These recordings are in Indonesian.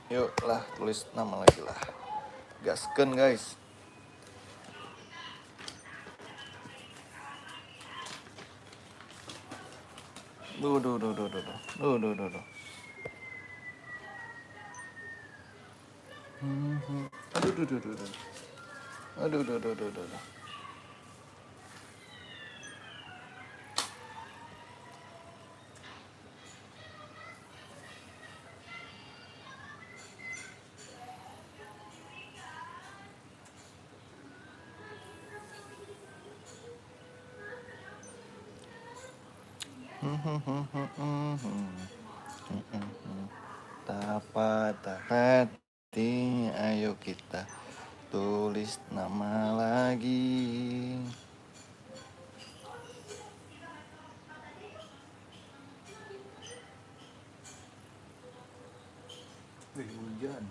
Yuk lah, tulis nama lagi lah. Gaskeun guys. Duh. Aduh. Tak patah hati, ayo kita tulis nama lagi. Wih, hujan.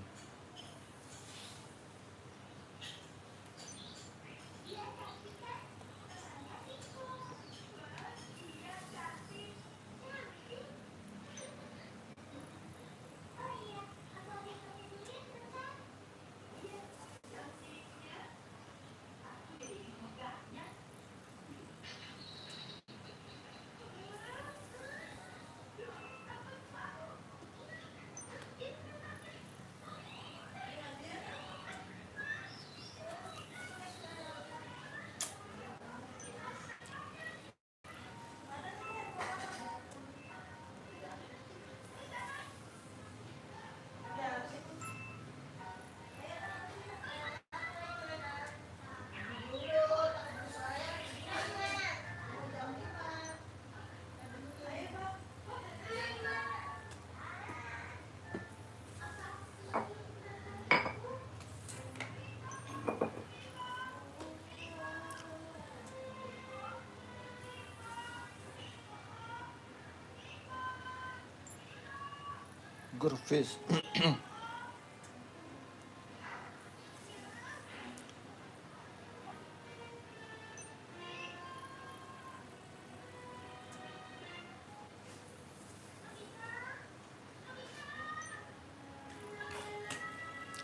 Gurfish.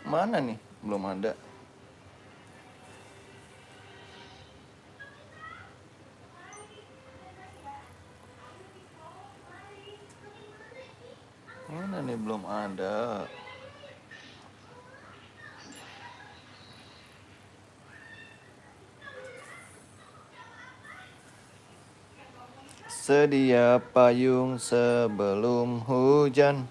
Mana nih? Belum ada. Mana nih, belum ada. Sedia payung sebelum hujan.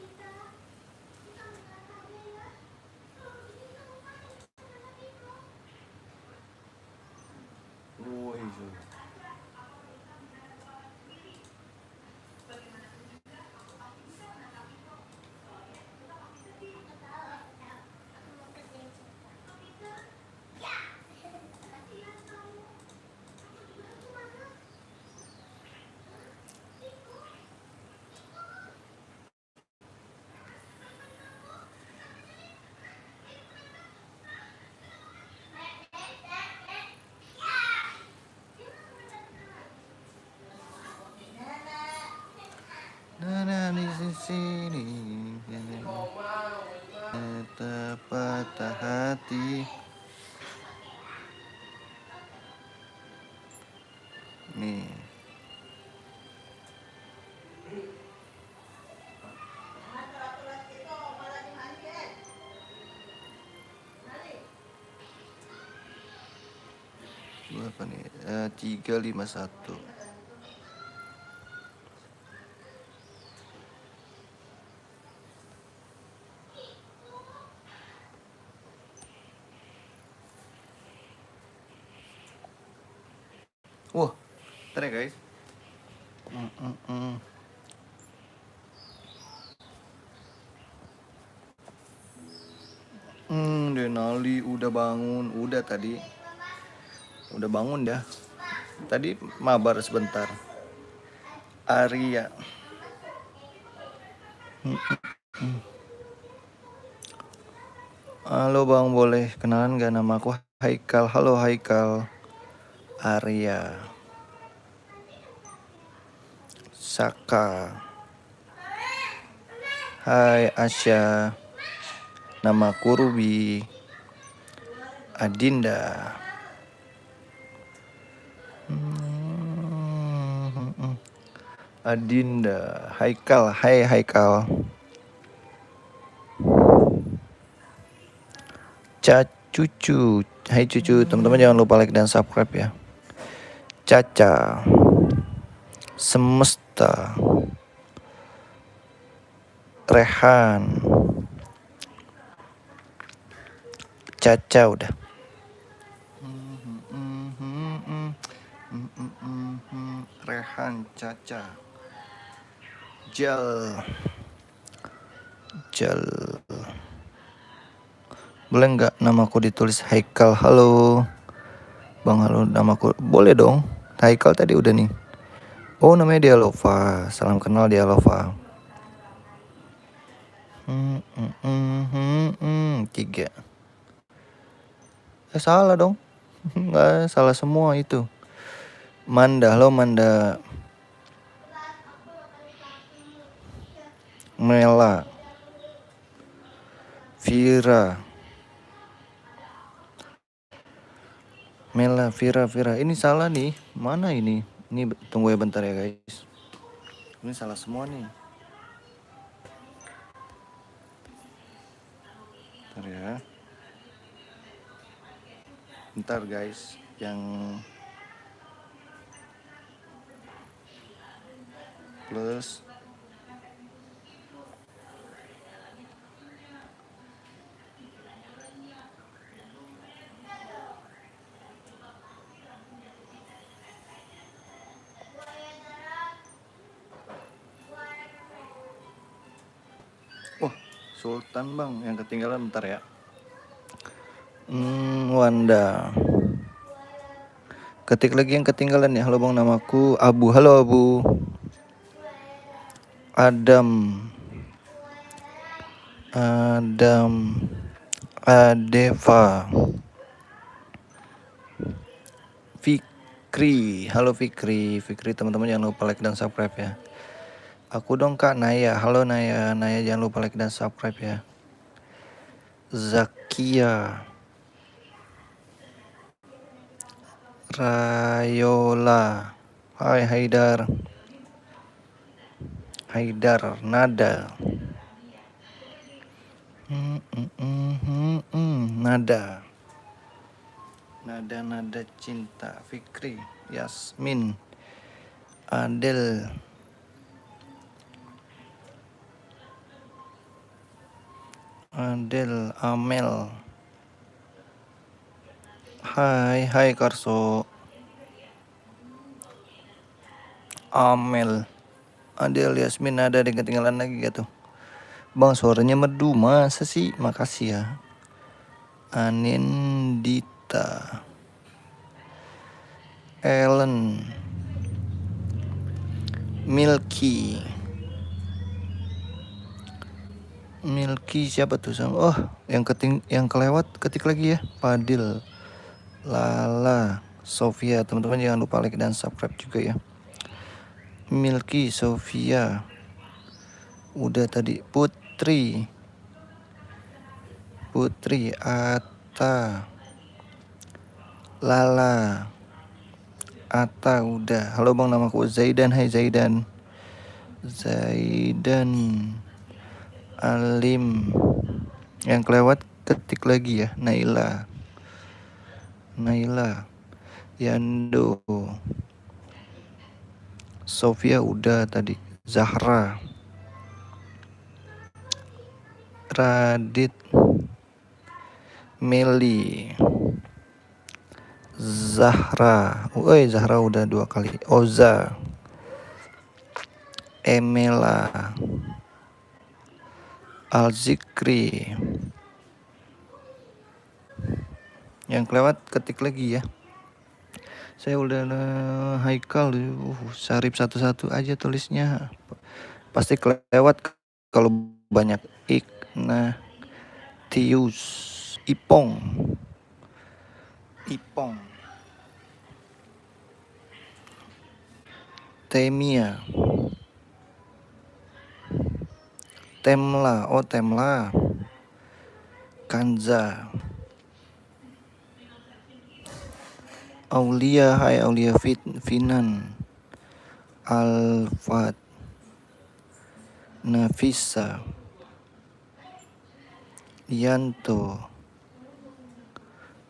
Nana di sini, tak patah hati. Nih. Berapa nih? 351. Wah, ntar ya guys. Denali udah bangun, udah tadi. Udah bangun dah. Tadi mabar sebentar. Arya. Halo Bang, boleh kenalan gak nama aku? Haikal. Halo Haikal. Arya. Saka. Hai Asya. Namaku Ruby. Adinda. Adinda. Haikal. Hai Haikal. Cucu. Hai cucu. Teman-teman jangan lupa like dan subscribe ya. Caca. Semesta. Rehan. Caca udah. Rehan, Caca. Jal. Boleh nggak namaku ditulis Haikal? Halo Bang, halo, namaku boleh dong. Haikal tadi udah nih. Oh, namanya Dialova. Salam kenal Dialova. 3. Salah dong. Nggak, salah semua itu. Manda, halo Manda. Mela. Vira. Mela, Vira. Ini salah nih. Mana ini? Ini tunggu ya bentar ya guys. Ini salah semua nih. Bentar ya. Bentar guys. Yang plus. Wah, Sultan bang, yang ketinggalan bentar ya. Wanda. Ketik lagi yang ketinggalan ya. Halo bang, namaku Abu. Halo Abu. Adam. Adeva. Fikri. Halo Fikri. Teman-teman jangan lupa like dan subscribe ya. Aku dong Kak Naya. Halo Naya. Jangan lupa like dan subscribe ya. Zakia. Rayola. Hai Haidar. Nada. Nada cinta. Fikri. Yasmin. Adel. Amel. Hai Karso. Amel. Adel, Yasmin, ada yang ketinggalan lagi gitu. Bang, suaranya merdu, masa sih? Makasih ya. Anindita. Ellen. Milky siapa tuh? Oh, yang kelewat ketik lagi ya. Padil. Lala. Sofia, teman-teman jangan lupa like dan subscribe juga ya. Milky, Sofia. Udah tadi. Putri. Ata. Lala. Ata udah. Halo bang, namaku Zaidan. Hai Zaidan. Alim. Yang kelewat ketik lagi ya. Naila. Yando. Sofia udah tadi. Zahra. Radit. Meli. Zahra. Zahra udah 2 kali. Oza. Emela. Alzikri. Yang kelewat ketik lagi ya. Saya udah Haikal. Sarip satu-satu aja tulisnya. Pasti kelewat kalau banyak. Ignatius. Ipong. Temia. Temla. Kanza. Aulia, hai Aulia Finan. Alfat. Nafisa. Yanto.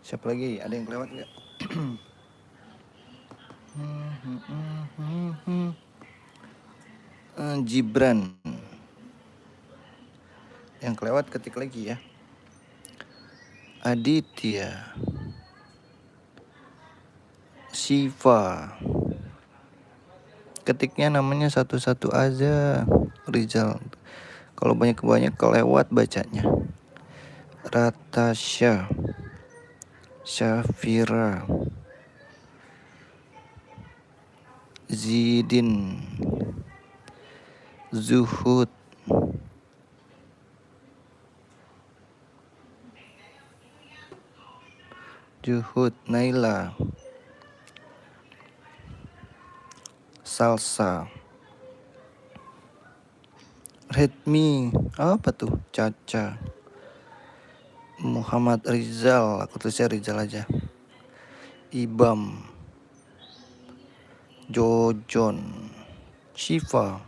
Siapa lagi? Ada yang kelewat nggak? Gibran. Yang kelewat ketik lagi ya. Aditya. Siva. Ketiknya namanya satu-satu aja. Rizal. Kalau banyak-banyak kelewat bacanya. Ratasha. Syafira. Zidin. Zuhud. Naila. Salsa. Redmi. Apa tuh? Caca. Muhammad Rizal. Aku tulisnya Rizal aja. Ibam. Jojon. Shiva.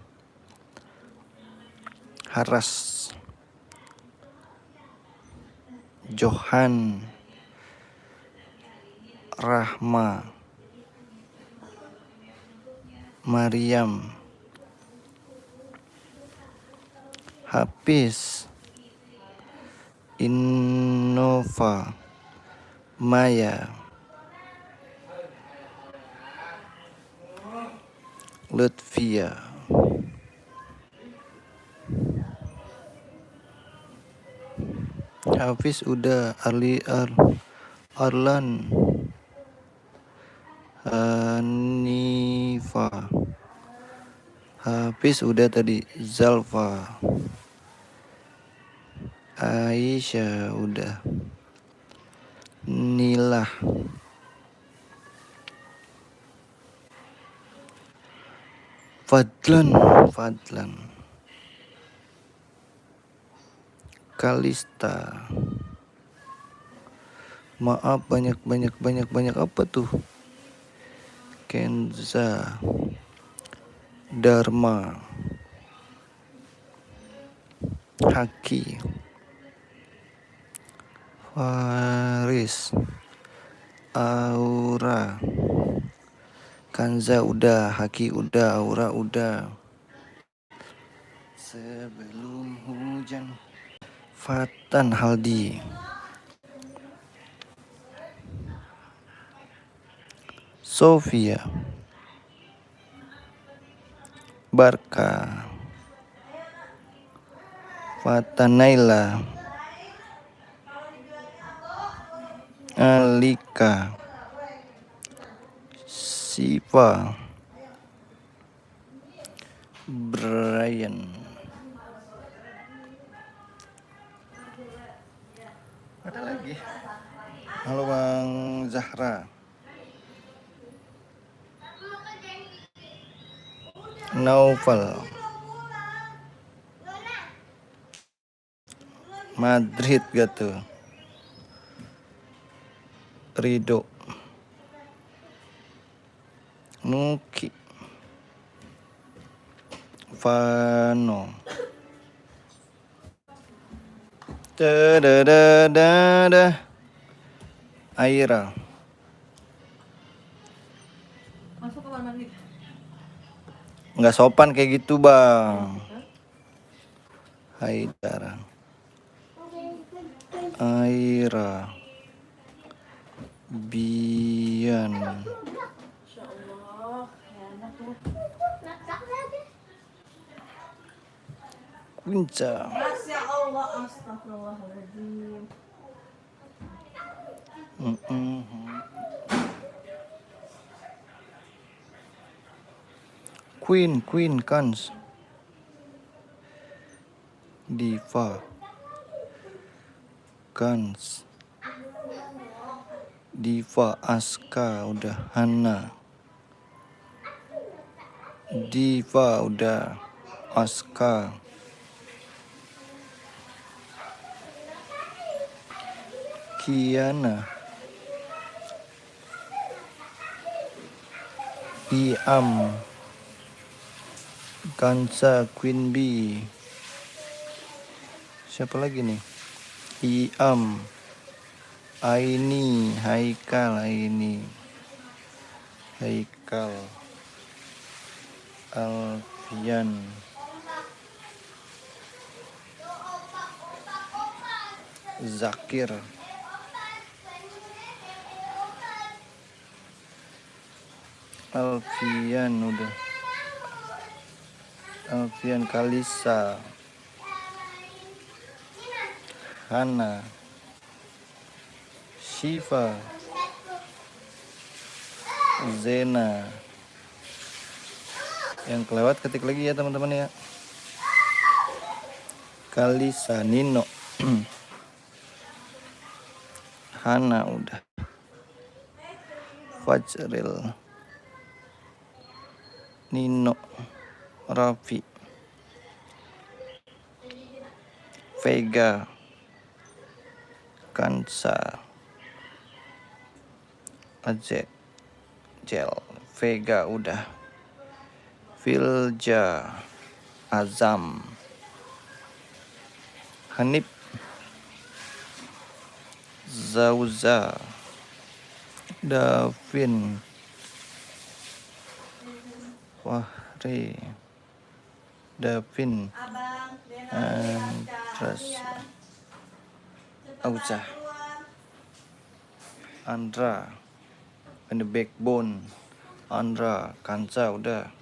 Haras. Johan. Rahma. Mariam. Hafiz. Innova. Maya. Lutfia. Hafiz udah. Arlan. Hanifa. Hafiz udah tadi. Zalfa. Aisyah udah. Nilah. Fadlan. Kalista. Maaf banyak apa tuh? Kenza. Dharma. Haki. Faris. Aura. Kanza udah, Haki udah, Aura udah. Sebelum hujan. Fatan Haldi. Sofia. Barka. Fatan Naila. Alika. Siva. Brian. Ada lagi. Halo Bang Zahra. Naufal. Madrid gitu. Rido. Nuki. Vano. Aira. Masuk ke kamar mandi. Nggak sopan kayak gitu Bang. Haidara. Aira. Bian. Kunca. Masya Allah, astagfirullahaladzim. Queen Kans. Diva. Kans. Diva Aska udah. Hana. Diva udah. Aska. Kiana, Iam, Kansa, Queen Bee. Siapa lagi nih? Iam, Aini, Haikal, Alfian, Zakir, Alfian udah, Alfian, Kalisa, Hana, Shiva, Zena. Yang kelewat ketik lagi ya teman-teman ya. Kalisa, Nino, Hana udah, Fajril, Nino, Raffi, Vega, Kansa, Jel, Vega udah, Filja, Azam, Hanif, Zauza, Davin, Wahri, Davin, Andras, Auza, Andra, and the Backbone, Andra, Kansa udah,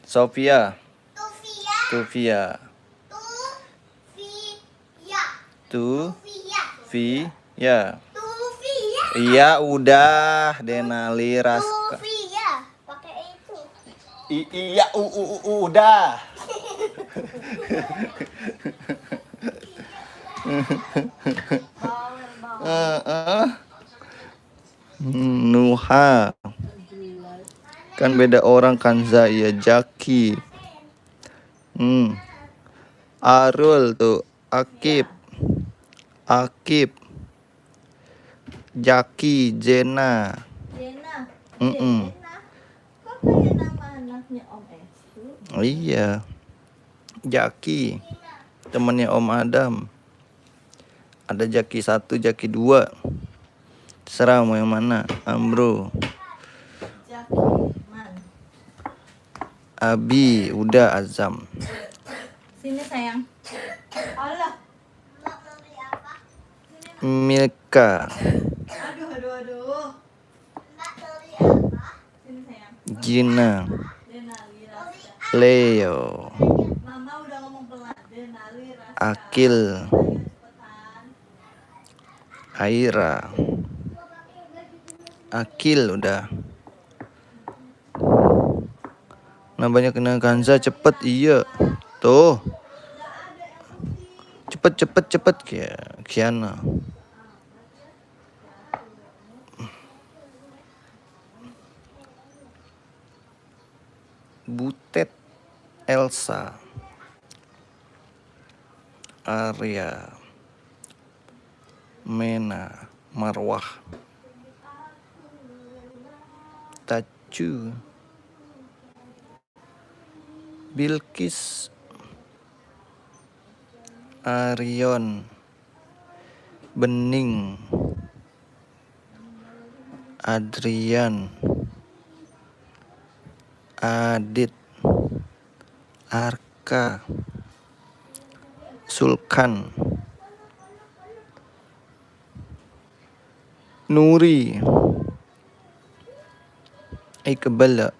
Sofia, Tufia, iya udah, Denali, Raska. Pakai itu. Iya udah. Nuha. Kan beda orang, Kanza ya, Jaki. Arul tuh, Akib, Jaki, Jena. Jena. Kok kayak nama anaknya Om Estu? Iya. Jaki, temannya Om Adam. Ada Jaki 1, Jaki 2. Terserah mau yang mana. Amro, Jakiman. Abi, udah, Azam. Sini sayang. Allah. Milka, Aduh. Sini sayang. Gina, Denali Raska. Leo, Mama udah ngomong pelan. Denali Raska. Akil, Ayo cepetan. Aira, Akil udah. Nah banyak kena Kanza, cepet, iya. Tuh. Cepet Kiana. Butet, Elsa, Arya, Mena, Marwah, Tacu, Bilkis, Arion, Bening, Adrian, Adit, Arka, Sulkan, Nuri, Iqbal,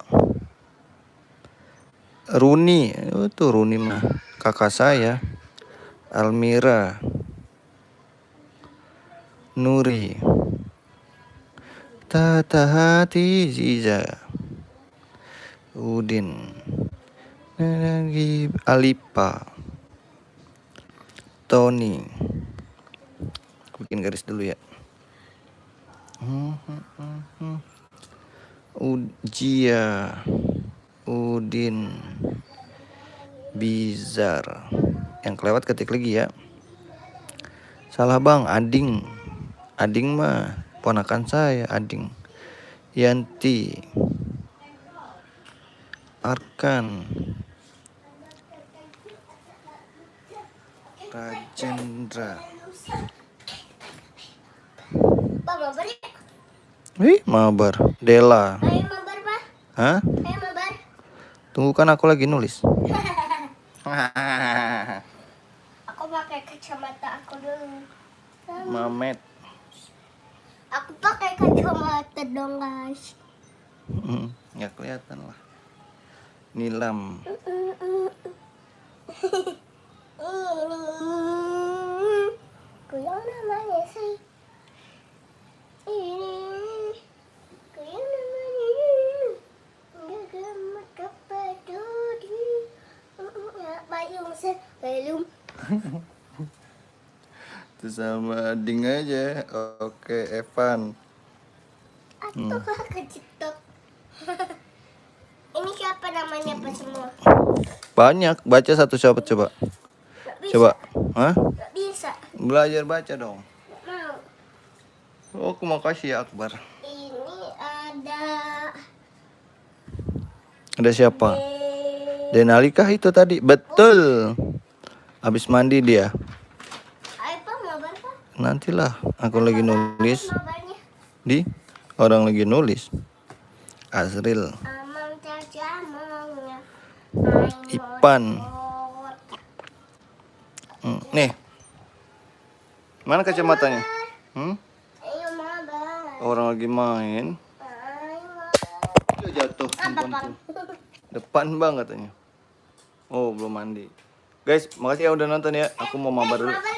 Runi, itu Runi mah kakak saya. Almira, Nuri, Tata Hati, Ziza, Udin, Alipa, Tony. Bikin garis dulu ya. Ujia, Udin, Bizar. Yang kelewat ketik lagi ya. Salah bang, Ading. Ading mah ponakan saya, Ading. Yanti. Arkan. Rajendra. Pak, mabar ya? Wih, mabar. Dela. Ayo mabar, Pak. Hah? Ayo mabar. Tunggu kan aku lagi nulis. Aku pakai kacamata aku dulu. Mamet. Aku pakai kacamata dong, guys. Nggak kelihatan lah. Nilam. Ku yang namanya sih. Ini. Ku yang namanya Gagal kepadudi. Payung sebelum. Itu sama Ading aja. Oke, Evan. Atau ke TikTok. Ini siapa namanya Pak semua? Banyak. Baca satu siapa coba. Gak bisa. Coba. Hah? Gak bisa. Belajar baca dong. Gak mau. Oh, aku mau kasih ya Akbar. Ini ada Ada siapa? De- Denali kah itu tadi? Betul. Habis mandi dia. Ayo Pak, mabar Pak. Nantilah. Aku lagi nulis. Mabarnya. Di orang lagi nulis. Azril. Amang caca maunya. Ipan. Nih. Mana kacamatanya? Ayo mabar. Orang lagi main. Ayo mabar. Dia jatuh. Apa Pak? Depan bang katanya. Oh, belum mandi. Guys, makasih ya udah nonton ya. Aku mau mabar dulu. Mabar